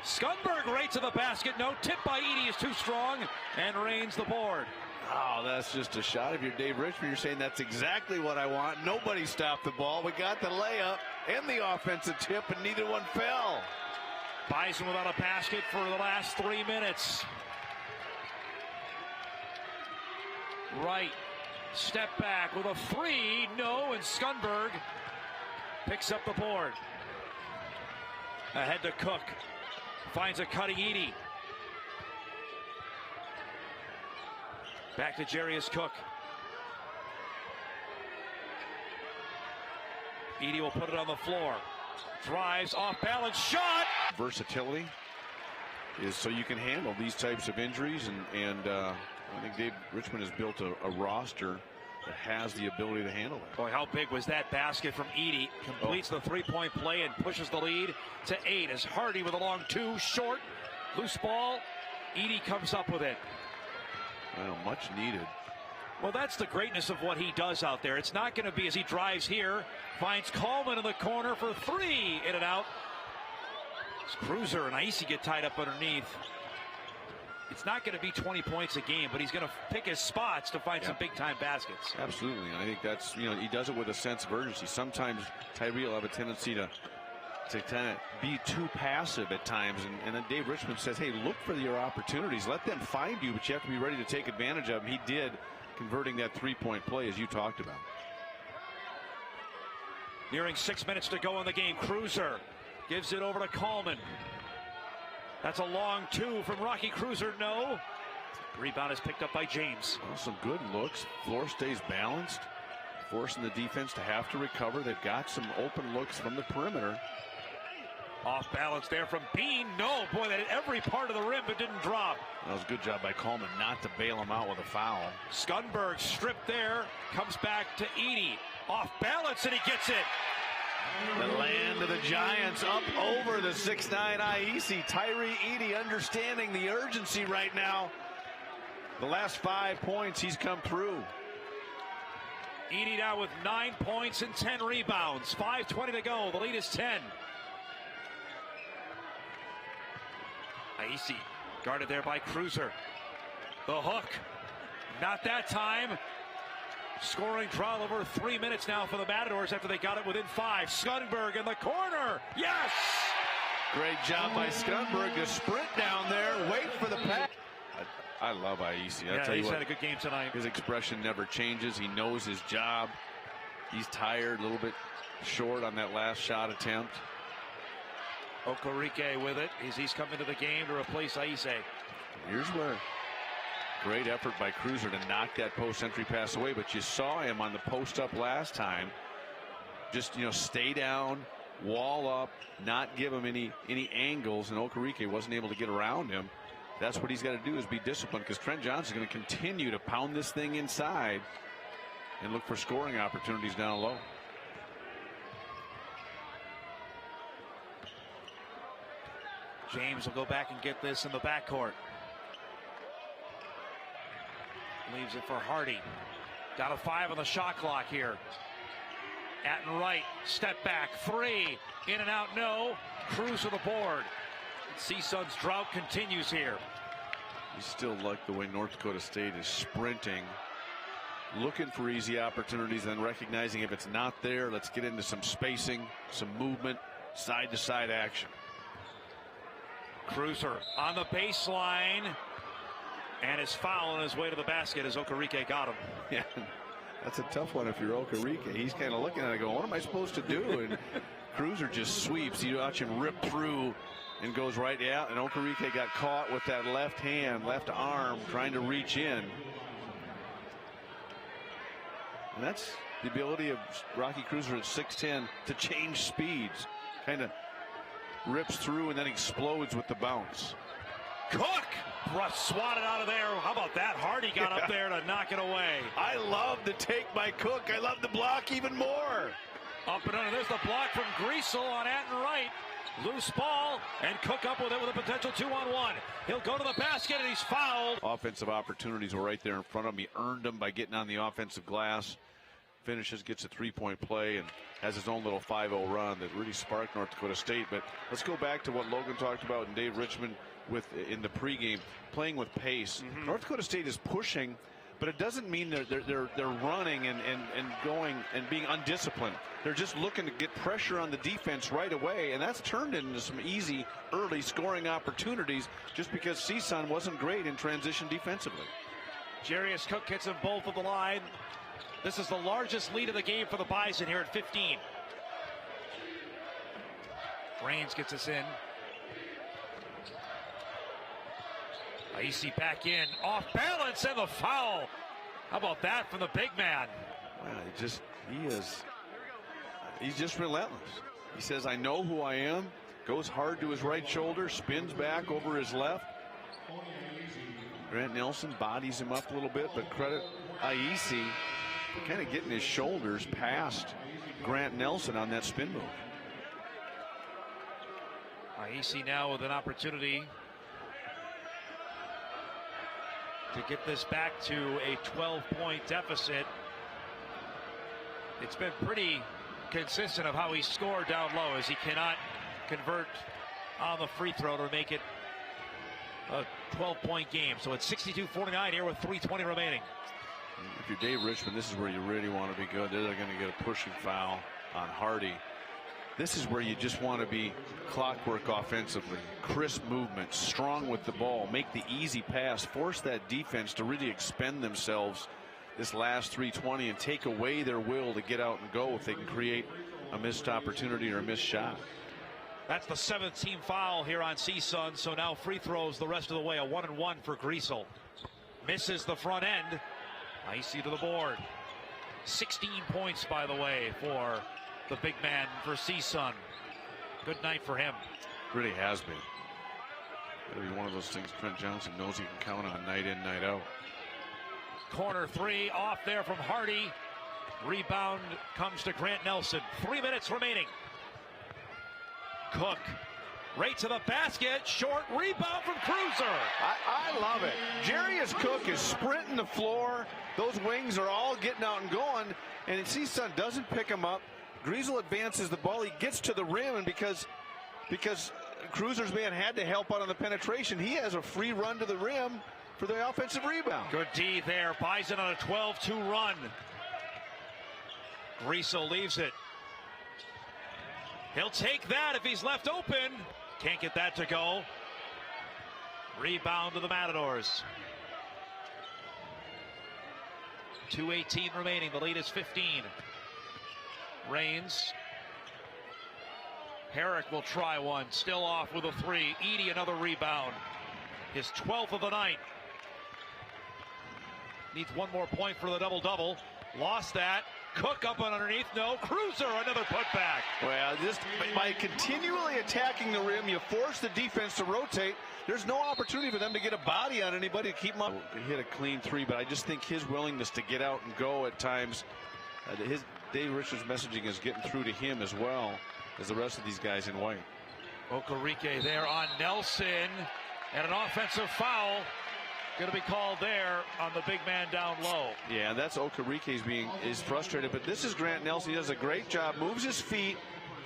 A: Skunberg right to the basket. No, tip by Edey is too strong, and Reigns the board.
B: Oh, that's just a shot. If you're Dave Richmond, you're saying that's exactly what I want. Nobody stopped the ball. We got the layup and the offensive tip, and neither one fell.
A: Bison without a basket for the last 3 minutes. Right. Step back with a three, no, and Skunberg picks up the board. Ahead to Cook, finds a cutting Edey. Back to Jarius Cook. Edey will put it on the floor. Drives, off balance, shot!
B: Versatility is so you can handle these types of injuries, and I think Dave Richmond has built a roster that has the ability to handle it.
A: Boy, how big was that basket from Edey? Completes the three-point play and pushes the lead to 8 as Hardy with a long 2, short, loose ball. Edey comes up with it.
B: Well, much needed.
A: Well, that's the greatness of what he does out there. It's not going to be as he drives here, finds Coleman in the corner for 3, in and out. It's Cruiser and Aisi get tied up underneath. It's not going to be 20 points a game, but he's going to pick his spots to find some big-time baskets.
B: Absolutely, and I think that's, he does it with a sense of urgency. Sometimes Tyree will have a tendency to kind of be too passive at times, and then Dave Richmond says, hey, look for your opportunities. Let them find you, but you have to be ready to take advantage of them. He did, converting that three-point play, as you talked about.
A: Nearing 6 minutes to go in the game. Cruiser gives it over to Coleman. That's a long 2 from Rocky Cruiser, no. Rebound is picked up by James.
B: Well, some good looks. Floor stays balanced, forcing the defense to have to recover. They've got some open looks from the perimeter.
A: Off balance there from Bean. No, boy, that hit every part of the rim but didn't drop.
B: That was a good job by Coleman not to bail him out with a foul.
A: Skunberg stripped there, comes back to Edey. Off balance, and he gets it.
B: The land of the Giants up over the 6'9" Aisi. Tyree Edey understanding the urgency right now. The last 5 points he's come through.
A: Edey now with 9 points and 10 rebounds. 5:20 to go. The lead is 10. Aisi guarded there by Cruiser. The hook. Not that time. Scoring drought over 3 minutes now for the Matadors after they got it within 5. Skunberg in the corner. Yes!
B: Great job by Skunberg to sprint down there, wait for the pass. I love Aisi.
A: Yeah, he's had a good game tonight.
B: His expression never changes. He knows his job. He's tired, a little bit short on that last shot attempt.
A: Okereke with it as he's come into the game to replace Aisi.
B: Here's where great effort by Cruiser to knock that post entry pass away, but you saw him on the post up last time. Just, stay down, wall up, not give him any angles, and Okereke wasn't able to get around him. That's what he's got to do, is be disciplined, because Trent Johnson's going to continue to pound this thing inside and look for scoring opportunities down low.
A: James will go back and get this in the backcourt. Leaves it for Hardy. Down to 5 on the shot clock here. Atten right, step back, 3, in and out, no. Cruz to the board. CSUN's drought continues here.
B: You still like the way North Dakota State is sprinting, looking for easy opportunities, and recognizing if it's not there, let's get into some spacing, some movement, side-to-side action.
A: Cruiser on the baseline, and is foul on his way to the basket as Okereke got him.
B: Yeah, that's a tough one if you're Okereke. He's kind of looking at it going, what am I supposed to do? And Cruiser just sweeps. You watch him rip through and goes right out, and Okereke got caught with that left hand, left arm, trying to reach in. And that's the ability of Rocky Cruiser at 6'10" to change speeds. Kind of rips through and then explodes with the bounce.
A: Cook swatted out of there. How about that? Hardy got up there to knock it away.
B: I love to take my Cook. I love the block even more.
A: Up and under. There's the block from Griesel on Atten right. Loose ball, and Cook up with it with a potential 2-on-1. He'll go to the basket, and he's fouled.
B: Offensive opportunities were right there in front of him. He earned them by getting on the offensive glass. Finishes, gets a three-point play, and has his own little 5-0 run that really sparked North Dakota State. But let's go back to what Logan talked about and Dave Richmond in the pregame, playing with pace. North Dakota State is pushing, but it doesn't mean they're running and going and being undisciplined. They're just looking to get pressure on the defense right away, and that's turned into some easy early scoring opportunities just because CSUN wasn't great in transition defensively.
A: Jarius Cook gets them both of the line. This is the largest lead of the game for the Bison here at 15. Raines gets us in. Aisi back in, off balance, and the foul. How about that from the big man?
B: Wow, he's just relentless. He says, I know who I am, goes hard to his right shoulder, spins back over his left. Grant Nelson bodies him up a little bit, but credit Aisi for kind of getting his shoulders past Grant Nelson on that spin move.
A: Aisi now with an opportunity to get this back to a 12-point deficit. It's been pretty consistent of how he scored down low, as he cannot convert on the free throw to make it a 12-point game. So it's 62-49 here with 3:20 remaining.
B: If you're Dave Richmond, this is where you really want to be good. They're going to get a pushing foul on Hardy. This is where you just want to be clockwork offensively. Crisp movement, strong with the ball, make the easy pass, force that defense to really expend themselves this last 3:20 and take away their will to get out and go if they can create a missed opportunity or a missed shot.
A: That's the 7th team foul here on CSUN. So now free throws the rest of the way. A 1-and-1 for Griesel. Misses the front end. Aisi to the board. 16 points, by the way, for the big man for CSUN. Good night for him.
B: Really has been. It'll be one of those things Trent Johnson knows he can count on night in, night out.
A: Corner 3 off there from Hardy. Rebound comes to Grant Nelson. 3 minutes remaining. Cook right to the basket. Short rebound from Cruiser.
B: I love it. Jarius Cook is sprinting the floor. Those wings are all getting out and going. And CSUN doesn't pick him up. Griesel advances the ball. He gets to the rim, and because Cruiser's man had to help out on the penetration, he has a free run to the rim for the offensive rebound.
A: Good D there. Bison on a 12-2 run. Griesel leaves it. He'll take that if he's left open. Can't get that to go. Rebound to the Matadors. 2:18 remaining. The lead is 15. Raines. Herrick will try one. Still off with a 3. Edey another rebound. His 12th of the night. Needs one more point for the double-double. Lost that. Cook up and underneath. No. Cruiser, another putback.
B: Well, just by continually attacking the rim, you force the defense to rotate. There's no opportunity for them to get a body on anybody to keep them up. He hit a clean 3, but I just think his willingness to get out and go at times, Dave Richards' messaging is getting through to him as well as the rest of these guys in white.
A: Okereke there on Nelson, and an offensive foul. Going to be called there on the big man down low.
B: Yeah, that's Okereke is frustrated, but this is Grant Nelson. He does a great job, moves his feet,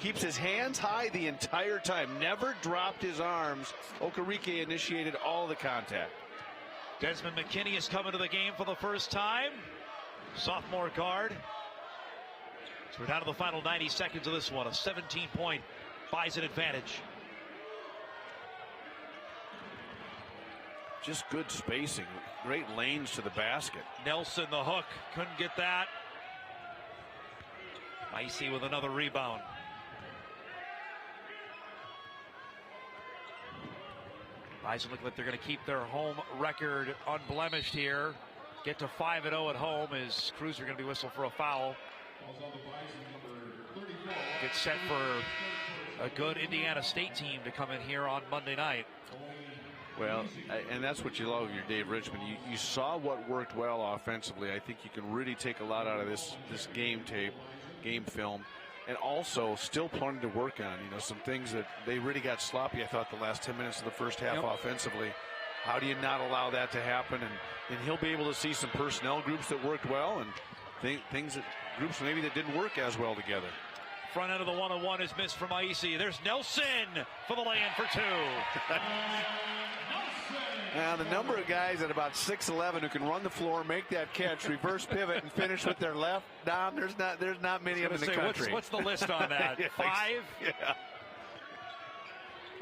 B: keeps his hands high the entire time, never dropped his arms. Okereke initiated all the contact.
A: Desmond McKinney is coming to the game for the first time. Sophomore guard. So we're down to the final 90 seconds of this one. A 17-point Bison advantage.
B: Just good spacing, great lanes to the basket.
A: Nelson the hook, couldn't get that. Icy with another rebound. Bison look like they're going to keep their home record unblemished here. Get to 5-0 at home as Cruiser going to be whistled for a foul. Get set for a good Indiana State team to come in here on Monday night.
B: Well, and that's what you love of your Dave Richmond. You saw what worked well offensively. I think you can really take a lot out of this game tape, game film, and also still plenty to work on. You know, some things that they really got sloppy, I thought, the last 10 minutes of the first half offensively. How do you not allow that to happen? And he'll be able to see some personnel groups that worked well and things that groups maybe that didn't work as well together.
A: Front end of the one-on-one is missed from Icy. There's Nelson for the lay-in for two.
B: Now, the number of guys at about 6'11" who can run the floor, make that catch, reverse pivot, and finish with their left, Dom, there's not many of them in the country.
A: What's the list on that?
B: Yeah,
A: 5?
B: Yeah.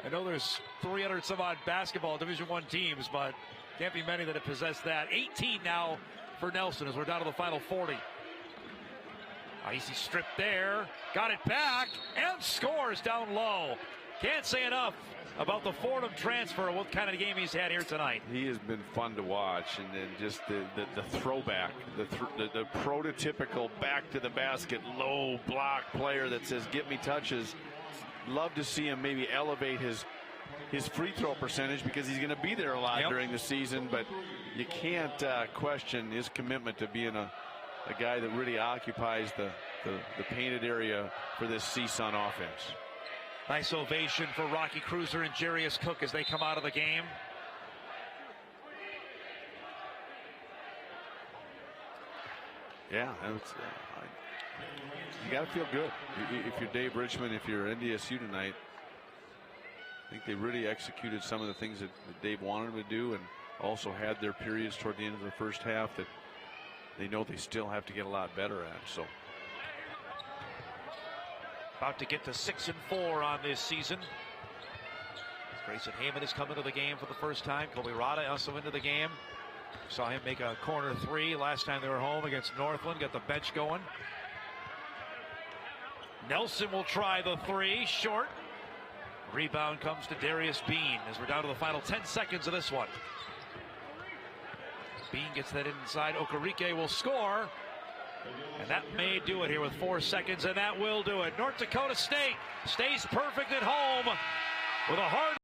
A: I know there's 300 some odd basketball Division I teams, but can't be many that have possessed that. 18 now for Nelson as we're down to the final 40. Icy stripped there, got it back, and scores down low. Can't say enough about the Fordham transfer, what kind of game he's had here tonight.
B: He has been fun to watch, and then just the throwback, the prototypical back to the basket, low block player that says, get me touches. Love to see him maybe elevate his free throw percentage because he's going to be there a lot during the season, but you can't question his commitment to being a guy that really occupies the painted area for this CSUN offense.
A: Nice ovation for Rocky Cruiser and Jarius Cook as they come out of the game.
B: Yeah, you got to feel good if you're Dave Richmond, if you're NDSU tonight. I think they really executed some of the things that Dave wanted them to do, and also had their periods toward the end of the first half that they know they still have to get a lot better at. So
A: about to get to 6-4 on this season. Grayson Heyman has come into the game for the first time. Kobe Rada also into the game. Saw him make a corner 3 last time they were home against Northland. Got the bench going. Nelson will try the 3, short. Rebound comes to Darius Bean as we're down to the final 10 seconds of this one. Bean gets that inside. Okereke will score. And that may do it here with 4 seconds, and that will do it. North Dakota State stays perfect at home with a hard